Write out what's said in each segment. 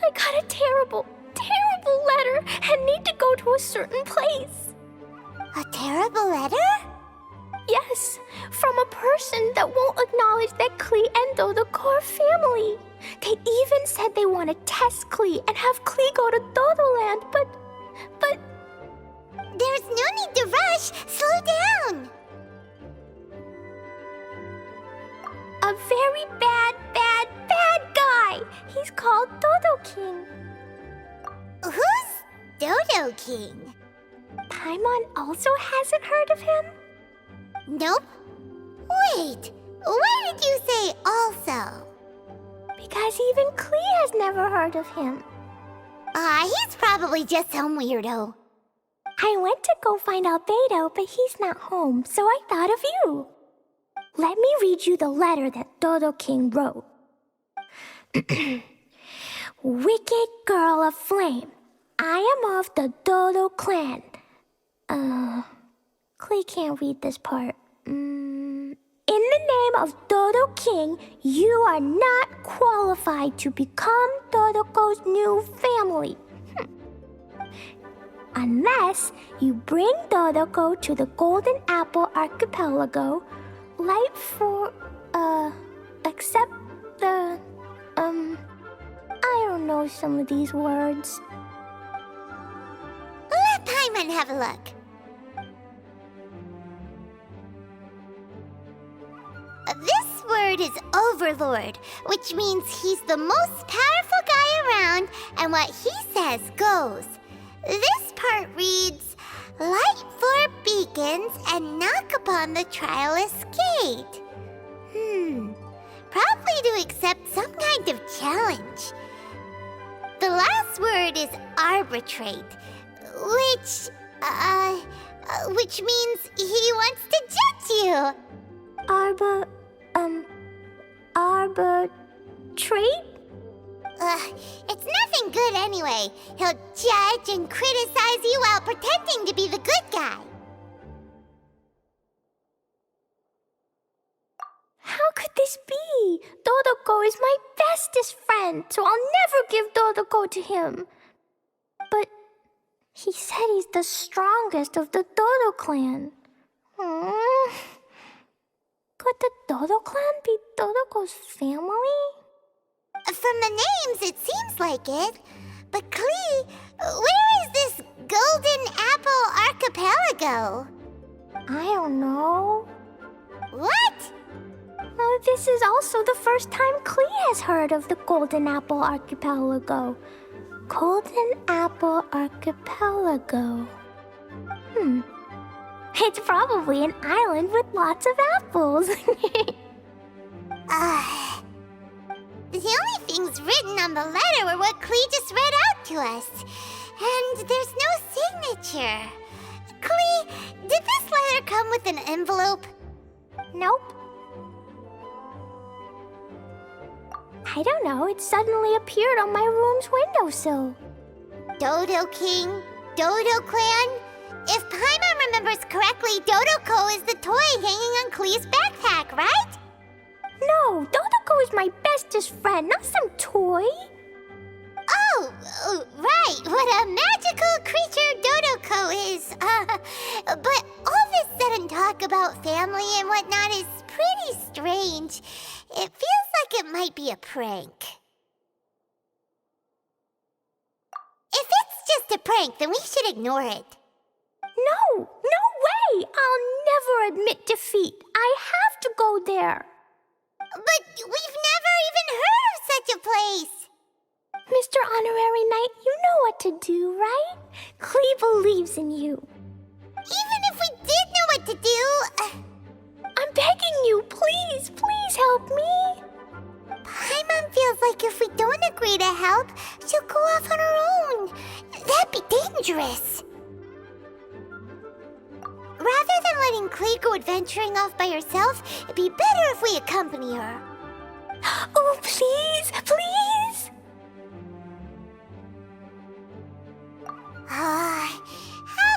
I got a terrible, terrible letter and need to go to a certain place. A terrible letter? Yes, from a person that won't acknowledge that Klee and Dodoco are family. They even said they want to test Klee and have Klee go to Dodoland, but... There's no need to rush. Slow down. A very bad, bad, bad guy. He's called Dodo King. Who's Dodo King? Paimon also hasn't heard of him? Nope. Wait, why did you say also? Because even Klee has never heard of him. He's probably just some weirdo. I went to go find Albedo, but he's not home, so I thought of you. Let me read you the letter that Dodo King wrote. Wicked girl of flame, I am of the Dodo clan. Klee can't read this part. In the name of Dodo King, you are not qualified to become Dodoco's new family. Unless you bring Dodoco to the Golden Apple Archipelago, except the, I don't know some of these words. Let Paimon have a look. This word is Overlord, which means he's the most powerful guy around, and what he says goes. This part reads, light four beacons and knock upon the trialist gate. Probably to accept some kind of challenge. The last word is arbitrate, which means he wants to judge you. Arbitrate? It's nothing good anyway. He'll judge and criticize you while pretending to be the good guy. How could this be? Dodoco is my bestest friend, so I'll never give Dodoco to him. But he said he's the strongest of the Dodo clan. Could the Dodo clan be Dodoco's family? From the names, it seems like it. But Klee, where is this Golden Apple Archipelago? I don't know. What? This is also the first time Klee has heard of the Golden Apple Archipelago. Golden Apple Archipelago. It's probably an island with lots of apples. The only things written on the letter were what Klee just read out to us. And there's no signature. Klee, did this letter come with an envelope? Nope. I don't know, it suddenly appeared on my room's windowsill. Dodo King, Dodo Clan. If Paimon remembers correctly, Dodoco is the toy hanging on Klee's backpack, right? No, Dodoco is my bestest friend, not some toy. Oh, right. What a magical creature Dodoco is. But all this sudden talk about family and whatnot is pretty strange. It feels like it might be a prank. If it's just a prank, then we should ignore it. No way! I'll never admit defeat. I have to go there. But we've never even heard of such a place. Mr. Honorary Knight, you know what to do, right? Klee believes in you. Even if we did know what to do... I'm begging you, please help me. Paimon feels like if we don't agree to help, she'll go off on her own. That'd be dangerous. Rather than letting Klee go adventuring off by herself, it'd be better if we accompany her. Oh, please! How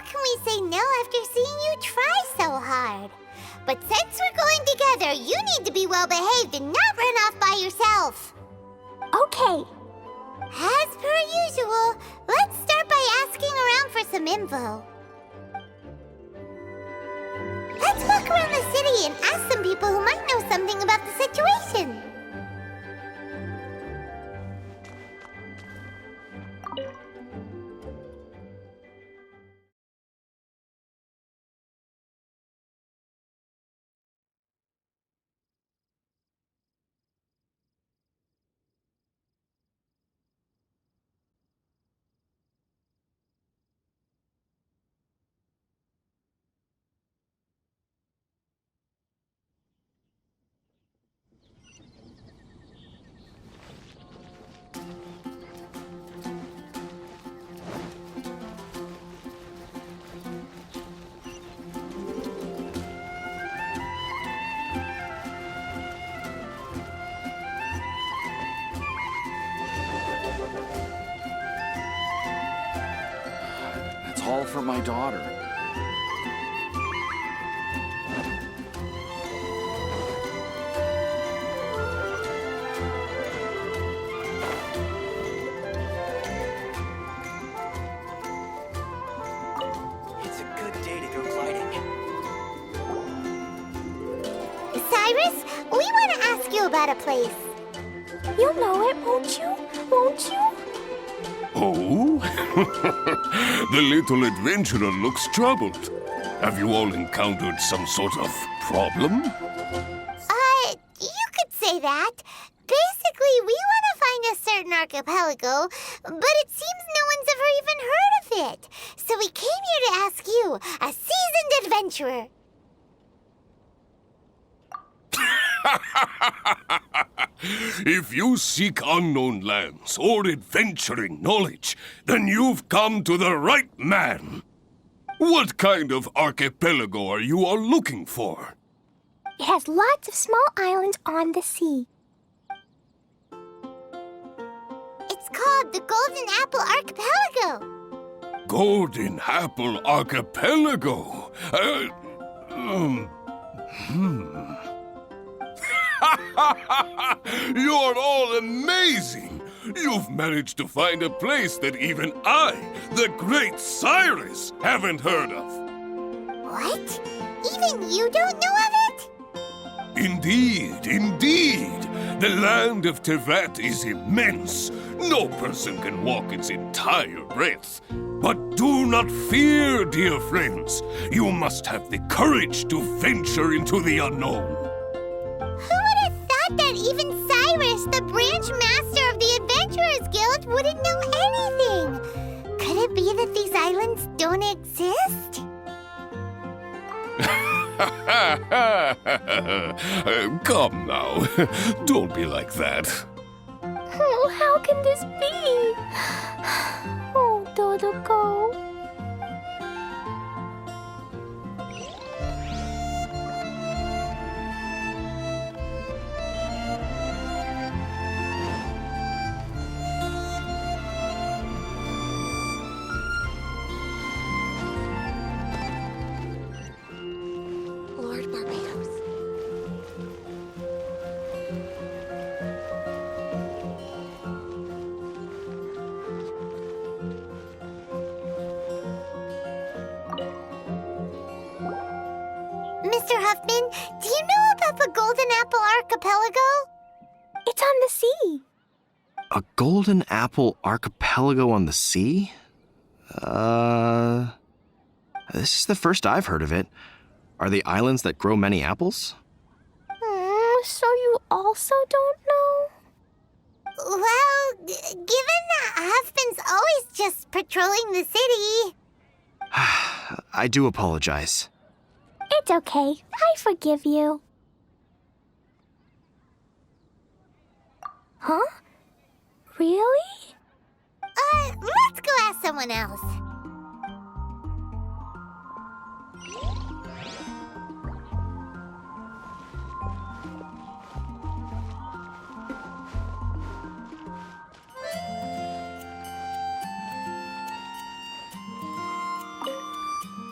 can we say no after seeing you try so hard? But since we're going together, you need to be well behaved and not run off by yourself. Okay. As per info. Let's walk around the city and ask some people who might know something about the situation. It's all for my daughter. It's a good day to go gliding. Cyrus, we want to ask you about a place. You'll know it, won't you? Won't you? Oh? The little adventurer looks troubled. Have you all encountered some sort of problem? You could say that. Basically, we want to find a certain archipelago, but it seems no one's ever even heard of it. So we came here to ask you, a seasoned adventurer. If you seek unknown lands or adventuring knowledge, then you've come to the right man. What kind of archipelago are you all looking for? It has lots of small islands on the sea. It's called the Golden Apple Archipelago. Golden Apple Archipelago? You're all amazing! You've managed to find a place that even I, the great Cyrus, haven't heard of. What? Even you don't know of it? Indeed, indeed. The land of Tevat is immense. No person can walk its entire breadth. But do not fear, dear friends. You must have the courage to venture into the unknown. Who would have thought that even Cyrus, the branch master of the Adventurers Guild, wouldn't know anything? Could it be that these islands don't exist? Come now. Don't be like that. Oh, how can this be? Oh, Dodoco. Lord Barbados. Mr. Huffman, do you know about the Golden Apple Archipelago? It's on the sea. A golden apple archipelago on the sea? This is the first I've heard of it. Are they islands that grow many apples? So you also don't know? Well, given that Huffman's always just patrolling the city. I do apologize. It's okay. I forgive you. Huh? Really? Let's go ask someone else.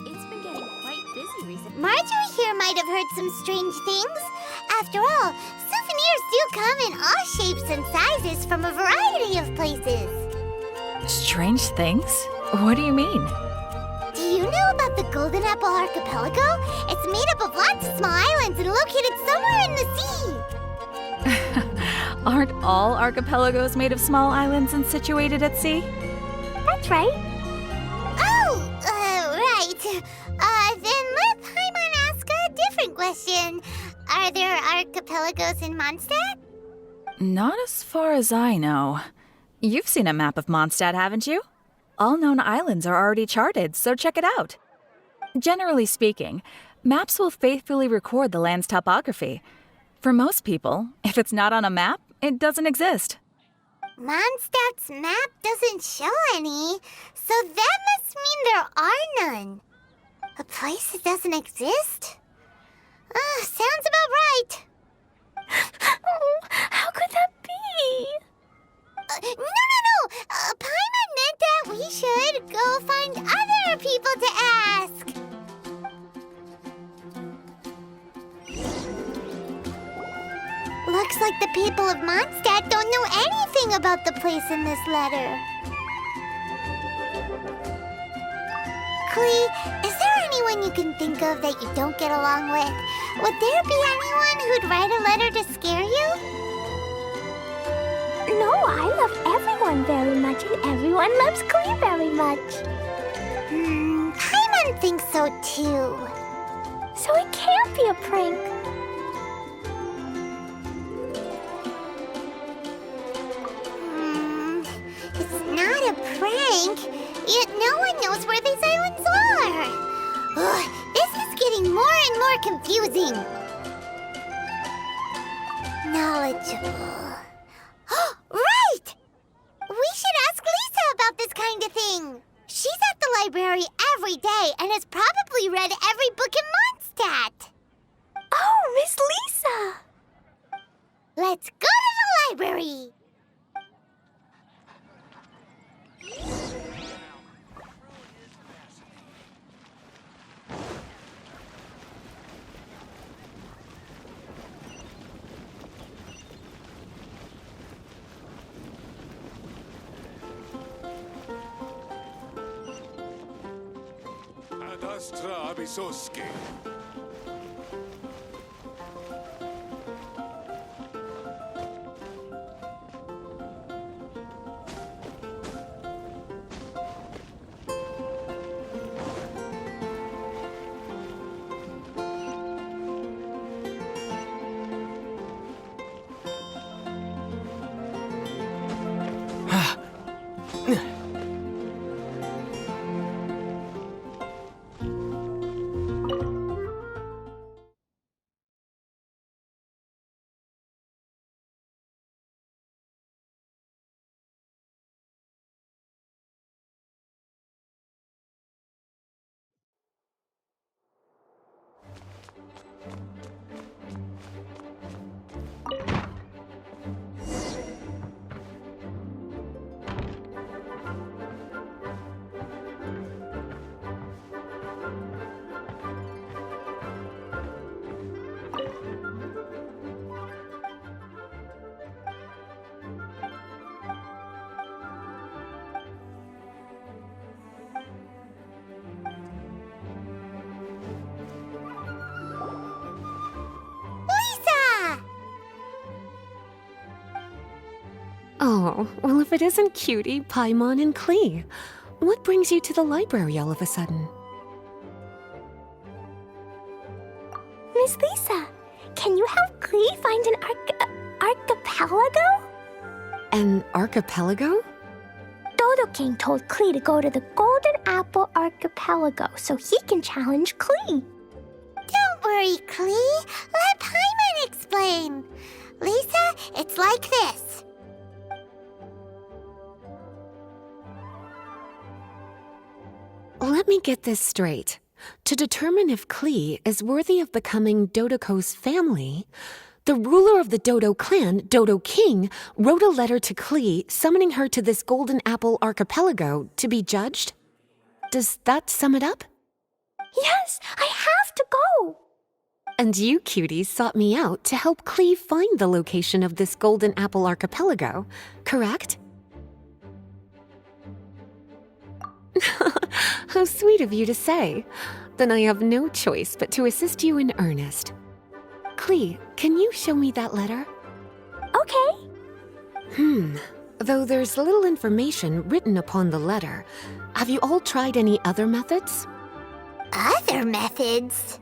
It's been getting quite busy recently. Marjorie here might have heard some strange things. After all, souvenirs do come in all shapes and sizes from a variety of places. Strange things? What do you mean? you know about the Golden Apple Archipelago? It's made up of lots of small islands and located somewhere in the sea. Aren't all archipelagos made of small islands and situated at sea? That's right. Oh, right. Then let Paimon ask a different question. Are there archipelagos in Mondstadt? Not as far as I know. You've seen a map of Mondstadt, haven't you? All known islands are already charted, so check it out. Generally speaking, maps will faithfully record the land's topography. For most people, if it's not on a map, it doesn't exist. Mondstadt's map doesn't show any, so that must mean there are none. A place that doesn't exist? Sounds about right. Oh, how could that be? No. Paimon meant that we should go find other people to ask. Looks like the people of Mondstadt don't know anything about the place in this letter. Klee, is there anyone you can think of that you don't get along with? Would there be anyone who'd write a letter to scare you? No, I love everyone very much, and everyone loves Klee very much. Paimon thinks so too. So it can't be a prank. It's not a prank, yet no one knows where these islands are. Ugh, this is getting more and more confusing. Knowledgeable. Right! We should ask Lisa about this kind of thing. She's at the library every day and has probably read every book in Mondstadt. Oh, Miss Lisa! Let's go to the library. Ad astra abisoske. Oh, well, if it isn't Cutie, Paimon, and Klee, what brings you to the library all of a sudden? Miss Lisa, can you help Klee find an archipelago? An archipelago? Dodo King told Klee to go to the Golden Apple Archipelago so he can challenge Klee. Don't worry, Klee. Let Paimon explain. Lisa, it's like this. Let me get this straight. To determine if Klee is worthy of becoming Dodoco's family, the ruler of the Dodo clan, Dodo King, wrote a letter to Klee summoning her to this Golden Apple Archipelago to be judged. Does that sum it up? Yes, I have to go. And you, Cutie, sought me out to help Klee find the location of this Golden Apple Archipelago, correct? How sweet of you to say. Then I have no choice but to assist you in earnest. Klee, can you show me that letter? Okay. Though there's little information written upon the letter, have you all tried any other methods? Other methods?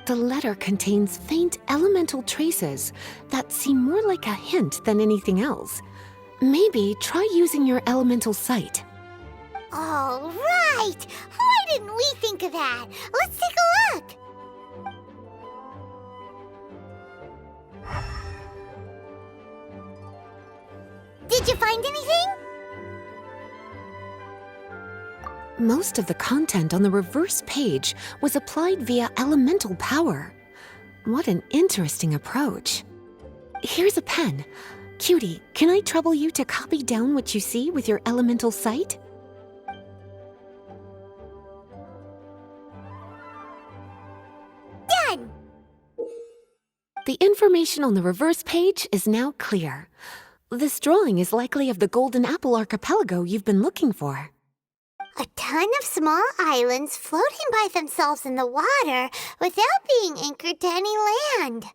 The letter contains faint elemental traces that seem more like a hint than anything else. Maybe try using your elemental sight. All right! Why didn't we think of that? Let's take a look! Did you find anything? Most of the content on the reverse page was applied via elemental power. What an interesting approach. Here's a pen. Cutie, can I trouble you to copy down what you see with your elemental sight? Done! The information on the reverse page is now clear. This drawing is likely of the Golden Apple Archipelago you've been looking for. A ton of small islands floating by themselves in the water without being anchored to any land.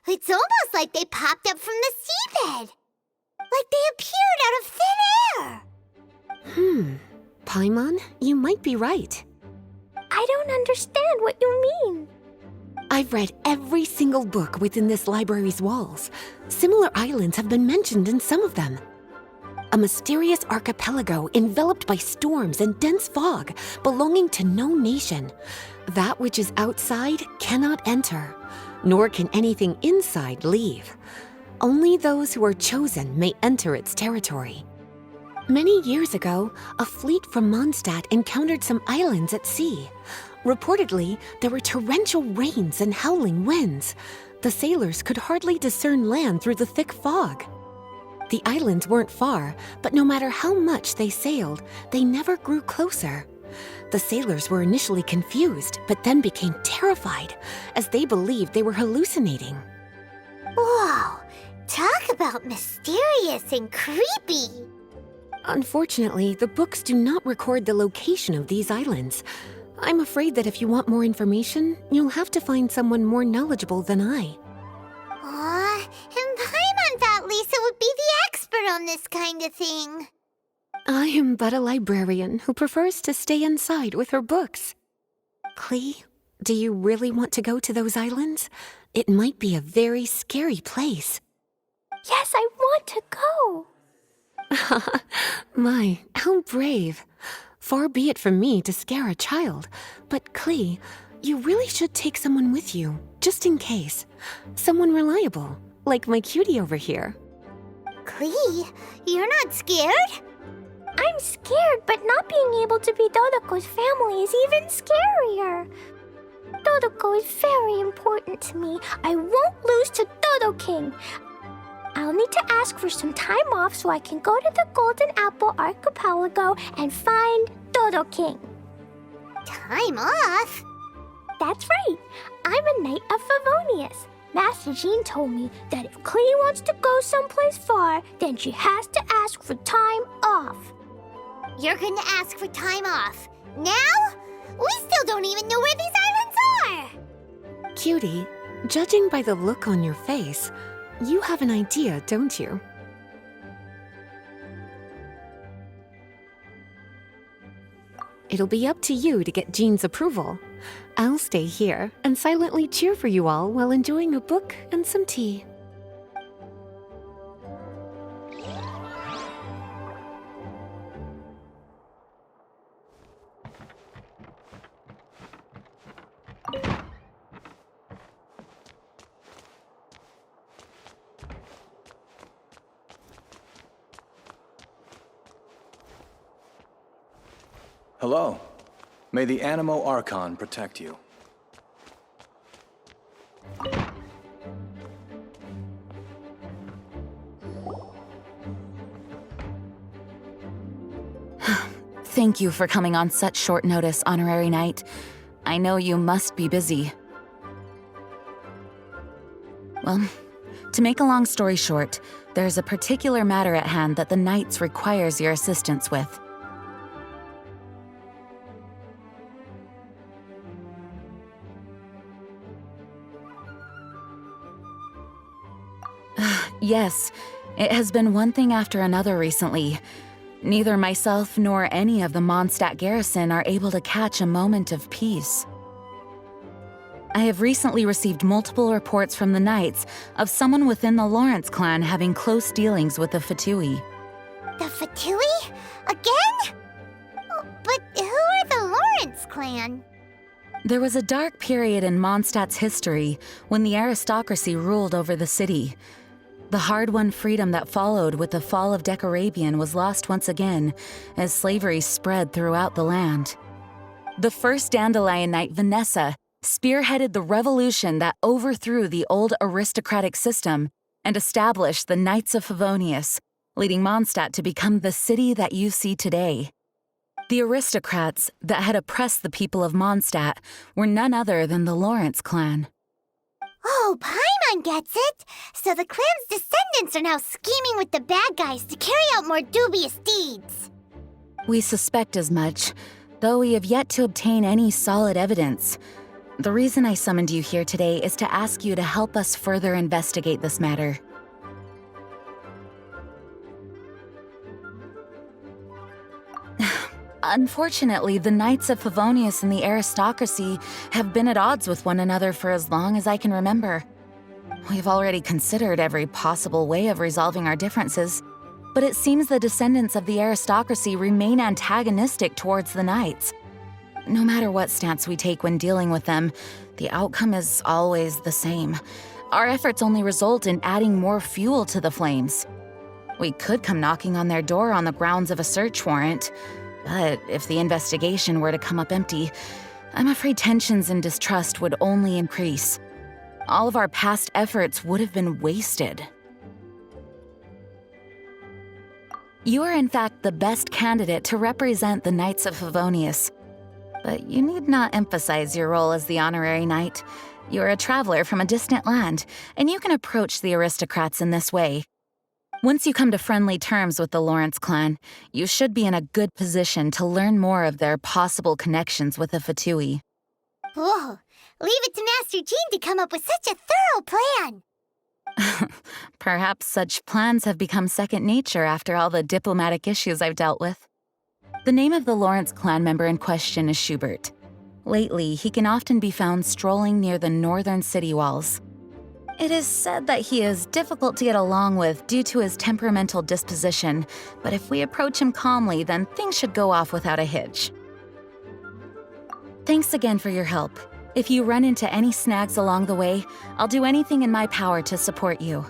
It's almost like they popped up from the seabed. Like they appeared out of thin air. Paimon, you might be right. I don't understand what you mean. I've read every single book within this library's walls. Similar islands have been mentioned in some of them. A mysterious archipelago enveloped by storms and dense fog, belonging to no nation. That which is outside cannot enter, nor can anything inside leave. Only those who are chosen may enter its territory. Many years ago, a fleet from Mondstadt encountered some islands at sea. Reportedly, there were torrential rains and howling winds. The sailors could hardly discern land through the thick fog. The islands weren't far, but no matter how much they sailed, they never grew closer. The sailors were initially confused, but then became terrified, as they believed they were hallucinating. Whoa! Talk about mysterious and creepy! Unfortunately, the books do not record the location of these islands. I'm afraid that if you want more information, you'll have to find someone more knowledgeable than I. Aw, and Paimon thought Lisa would be the expert on this kind of thing. I am but a librarian who prefers to stay inside with her books. Klee, do you really want to go to those islands? It might be a very scary place. Yes, I want to go. My, how brave. Far be it from me to scare a child, but Klee, you really should take someone with you, just in case. Someone reliable, like my cutie over here. Klee, you're not scared? I'm scared, but not being able to be Dodoko's family is even scarier. Dodoko is very important to me. I won't lose to Dodo King. I'll need to ask for some time off so I can go to the Golden Apple Archipelago and find Dodo King. Time off? That's right. I'm a Knight of Favonius. Master Jean told me that if Klee wants to go someplace far, then she has to ask for time off. You're gonna ask for time off. Now? We still don't even know where these islands are! Cutie, judging by the look on your face, you have an idea, don't you? It'll be up to you to get Jean's approval. I'll stay here and silently cheer for you all while enjoying a book and some tea. Hello. May the Animo Archon protect you. Thank you for coming on such short notice, Honorary Knight. I know you must be busy. Well, to make a long story short, there's a particular matter at hand that the Knights requires your assistance with. Yes, it has been one thing after another recently. Neither myself nor any of the Mondstadt garrison are able to catch a moment of peace. I have recently received multiple reports from the Knights of someone within the Lawrence clan having close dealings with the Fatui. The Fatui? Again? Oh, but who are the Lawrence clan? There was a dark period in Mondstadt's history when the aristocracy ruled over the city. The hard-won freedom that followed with the fall of Decarabian was lost once again as slavery spread throughout the land. The first Dandelion Knight, Vanessa, spearheaded the revolution that overthrew the old aristocratic system and established the Knights of Favonius, leading Mondstadt to become the city that you see today. The aristocrats that had oppressed the people of Mondstadt were none other than the Lawrence clan. Oh, Paimon gets it! So the clan's descendants are now scheming with the bad guys to carry out more dubious deeds. We suspect as much, though we have yet to obtain any solid evidence. The reason I summoned you here today is to ask you to help us further investigate this matter. Unfortunately, the Knights of Favonius and the aristocracy have been at odds with one another for as long as I can remember. We've already considered every possible way of resolving our differences, but it seems the descendants of the aristocracy remain antagonistic towards the Knights. No matter what stance we take when dealing with them, the outcome is always the same. Our efforts only result in adding more fuel to the flames. We could come knocking on their door on the grounds of a search warrant, but if the investigation were to come up empty, I'm afraid tensions and distrust would only increase. All of our past efforts would have been wasted. You are in fact the best candidate to represent the Knights of Favonius. But you need not emphasize your role as the honorary knight. You are a traveler from a distant land, and you can approach the aristocrats in this way. Once you come to friendly terms with the Lawrence clan, you should be in a good position to learn more of their possible connections with the Fatui. Whoa, leave it to Master Jean to come up with such a thorough plan! Perhaps such plans have become second nature after all the diplomatic issues I've dealt with. The name of the Lawrence clan member in question is Schubert. Lately, he can often be found strolling near the northern city walls. It is said that he is difficult to get along with due to his temperamental disposition, but if we approach him calmly, then things should go off without a hitch. Thanks again for your help. If you run into any snags along the way, I'll do anything in my power to support you.